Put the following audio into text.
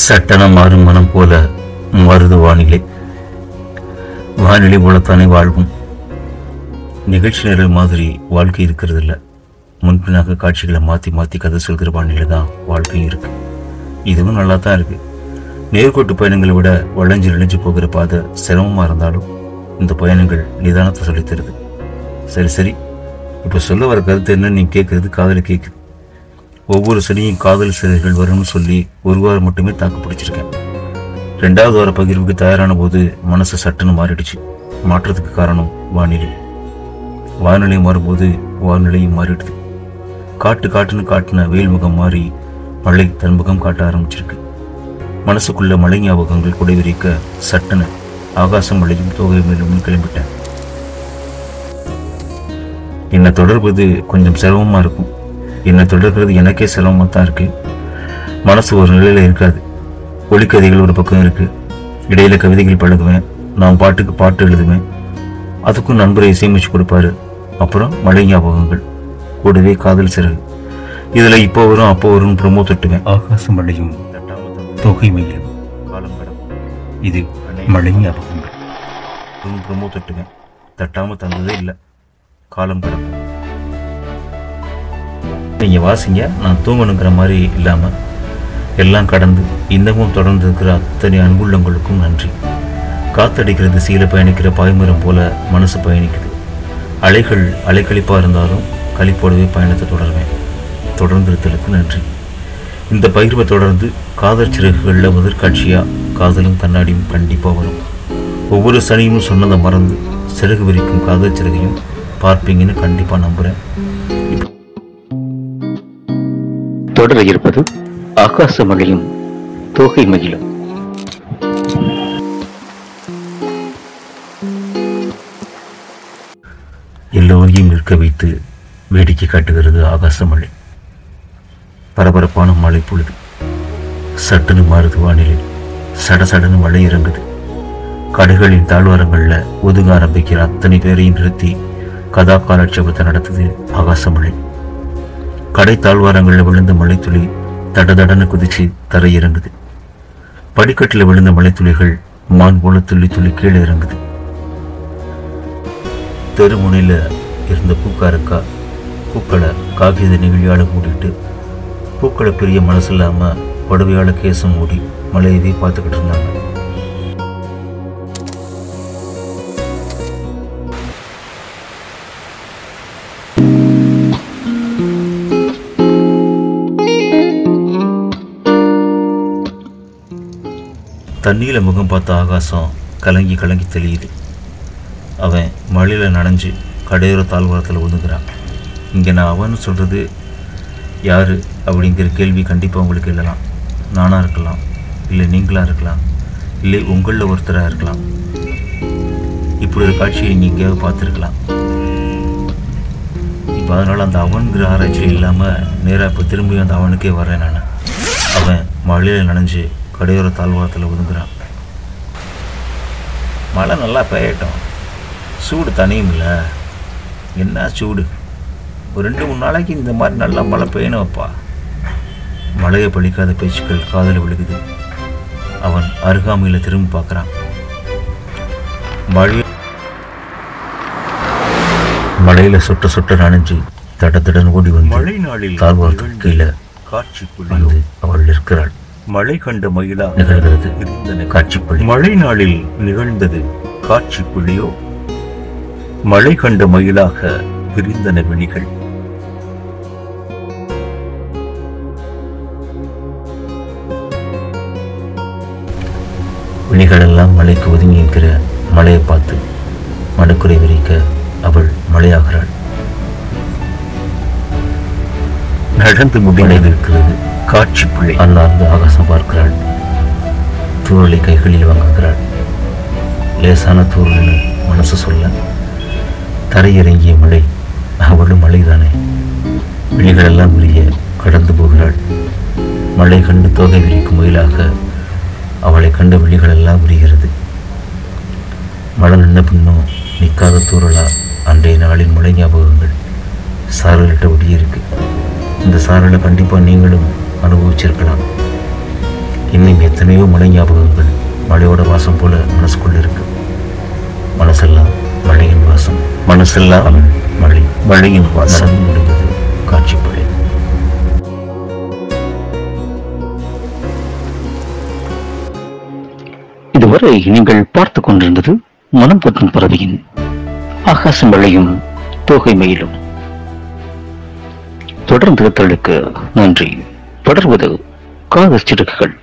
சட்டன மாறும் மனம் போல மாறுது வானிலை. வானிலை போலத்தானே வாழ்வும். நிகழ்ச்சி நிரல் மாதிரி வாழ்க்கை இருக்கிறது இல்லை. முன்பினாக காட்சிகளை மாற்றி மாற்றி கதை சொல்கிற வானிலை தான் வாழ்க்கையும் இருக்கு. இதுவும் நல்லா தான் இருக்கு. நேர்கோட்டு பயணங்களை விட வளைஞ்சு இணைஞ்சு போகிற பாதை சிரமமாக இருந்தாலும் இந்த பயணங்கள் நிதானத்தை சொல்லித் தருது. சரி சரி, இப்போ சொல்ல வர கருத்து என்னன்னு நீ கேட்கறது காதலை கேட்குது. ஒவ்வொரு சனியும் காதல் சிறைகள் வரும்னு சொல்லி ஒரு வாரம் மட்டுமே தாக்கு பிடிச்சிருக்கேன். 2வது வார பகிர்வுக்கு தயாரான போது மனசு சட்டுன்னு மாறிடுச்சு. மாற்றத்துக்கு காரணம் வானிலை. வானிலை மாறும்போது வானிலையும் மாறிடுது. காட்டுன்னு காட்டின வெயில் முகம் மாறி மழை தன் முகம் காட்ட ஆரம்பிச்சிருக்கு. மனசுக்குள்ள மழை ஞாபகங்கள் குடைவிரிக்க சட்டுன்னு ஆகாசம் மழையும் தோகை மேலும் கிளம்பிட்டேன். என்னை தொடர்பது கொஞ்சம் சிரமமா இருக்கும். என்னை தொடர்கிறது எனக்கே சிரமமாக தான் இருக்கு. மனசு ஒரு நிலையில இருக்காது. ஒளிக்கதைகள் ஒரு பக்கம் இருக்கு. இடையில கவிதைகள் பழகுவேன். நான் பாட்டுக்கு பாட்டு எழுதுவேன். அதுக்கும் நண்பரை இசையமைச்சு கொடுப்பாரு. அப்புறம் மழை ஞாபகங்கள், கூடவே காதல் சிறகு. இதுல இப்போ வரும் அப்போ வரும் ப்ரமோ தட்டுவேன். ஆகாசம் மழையும் தொகை மயிலும் காலம் கடக்கும். இது மழை ஞாபகங்கள். ப்ரமோ தட்டுவேன். தட்டாம தந்ததே இல்லை. காலம் கடக்கும். நீங்க வாசிங்க, நான் தூங்கணுங்கிற மாதிரி இல்லாம எல்லாம் கடந்து இன்னமும் தொடர்ந்து இருக்கிற அத்தனை அன்புள்ளங்களுக்கும் நன்றி. காத்தடிக்கிற திசையில பயணிக்கிற பாய்மரம் போல மனசு பயணிக்குது. அலைகள் அலைக்கழிப்பா இருந்தாலும் கழிப்போடவே பயணத்தை தொடர்வேன். தொடர்ந்திருத்தலுக்கு நன்றி. இந்த பகிர்வை தொடர்ந்து காதல் சிறகுகளில் முதற்காட்சியா காதலும் கண்ணாடியும் கண்டிப்பா வரும். ஒவ்வொரு சனியும் சொன்னதை மறந்து சிறகு விரிக்கும் காதல் சிறகையும் பார்ப்பீங்கன்னு கண்டிப்பா நம்புறேன். தொடர இருப்பது ஆகாச மழையும் தோகை மகிழும். எல்லோரையும் நிற்க வைத்து வேடிக்கை காட்டுகிறது ஆகாச மழை. பரபரப்பான மழை பொழுது. சட்டுன்னு மாறுது வானிலை. சடசடன்னு மழை இறங்குது. கடைகளின் தாழ்வாரங்கள்ல ஒதுங்க ஆரம்பிக்கிற அத்தனை பேரையும் நிறுத்தி கதா காலட்சேபத்தை நடத்துது ஆகாச மழை. கடை தாழ்வாரங்களில் விழுந்த மழைத்துளி தடதடன்னு குதிச்சு தரை இறங்குது. படிக்கட்டில் விழுந்த மழைத்துளிகள் மான் போல துள்ளி துள்ளி கீழே இறங்குது. தெருமுனையில இருந்த பூக்காரக்கா பூக்களை காகித நெகிழியால மூடிட்டு, பூக்களை பெரிய மனசு இல்லாம புடவையால கேசம் மூடி மழையவே பார்த்துக்கிட்டு இருந்தாங்க. தண்ணியில முகம் பார்த்த ஆகாசம் கலங்கி கலங்கி தெளியுது. அவன் மழையில நனைஞ்சு கடையோர தாழ்வாரத்தில் ஒதுங்குறான். இங்கே நான் அவன்னு சொல்கிறது யாரு அப்படிங்கிற கேள்வி கண்டிப்பாக உங்களுக்கு இல்லலாம். நானாக இருக்கலாம், இல்லை நீங்களாக இருக்கலாம், இல்லை உங்களில் ஒருத்தராக இருக்கலாம். இப்படி ஒரு காட்சியை நீங்கள் எங்கேயாவது பார்த்துருக்கலாம். இப்போ அதனால் அந்த அவன்கிற ஆராய்ச்சி இல்லாமல் நேராக இப்போ திரும்பி அந்த அவனுக்கே வரேன் நான். அவன் மழையில் நனைஞ்சு கடையோர தாழ்வாரத்தில் ஒதுங்குறான். மழை நல்லா பெய்யட்டும், சூடு தனியும் இல்லை. என்ன சூடு! ஒரு 2-3 நாளைக்கு இந்த மாதிரி நல்லா மழை பெய்யணும்ப்பா. மழையை பழிக்காத பேச்சுக்கள் காதல விழுகுது. அவன் அருகாமையில் திரும்பி பார்க்குறான். மழையில சொட்ட சொட்ட நனைஞ்சு தடத்துடன் ஓடி வந்து மழை நாளில் தாழ்வாரத்துக்கு கீழே காட்சிக்குள் வந்து அவள் இருக்கிறாள். மழை கண்ட மயிலா நிகழ்கிறது காட்சிப்புள்ளி. மழை நாளில் நிகழ்ந்தது காட்சிப்புள்ளியோ. மழை கண்ட மயிலாக விரிந்தன விழிகள். விழிகளெல்லாம் மழைக்கு ஒதுங்கி இருக்கிற மழையை பார்த்து மனக்குறை விரிக்க அவள் மழையாகிறாள். நடந்து முடிந்திருக்கிறது காட்சிப்புள்ளி. அல்லார்ந்து ஆகாசம் பார்க்கிறாள். தூரலை கைகளில் வாங்குகிறாள். லேசான தூரல்னு மனசு சொல்ல தரையிறங்கிய மழை அவளும் மழைதானே. விழிகளெல்லாம் விரிய கடந்து போகிறாள். மழை கண்டு தோகை விரிக்கும் மயிலாக அவளை கண்ட விழிகளெல்லாம் விரிகிறது. மழை நின்ன பின்னும் நிற்காத தூரலா அன்றைய நாளின் மழை ஞாபகங்கள் சாரலிட்ட ஒடியிருக்கு. இந்த சாரலை கண்டிப்பாக நீங்களும் அனுபவிச்சிருக்கலாம். இன்னும் எத்தனையோ மழை ஞாபகங்கள் மழையோட வாசம் போல மனசுக்குள்ள இருக்கு. மனசெல்லாம் மழையின் வாசம், மனசெல்லாம் மழை, மழையின் வாசம். முடிந்தது காட்சிப்படை. இதுவரை நீங்கள் பார்த்துக் கொண்டிருந்தது மனம் பற்றும் பறவையின் ஆகாசம் மழையும் தோகை மயிலும். தொடர்ந்து தளுக்கு நன்றி. தொடர்வது காதல் சிறகுகள்.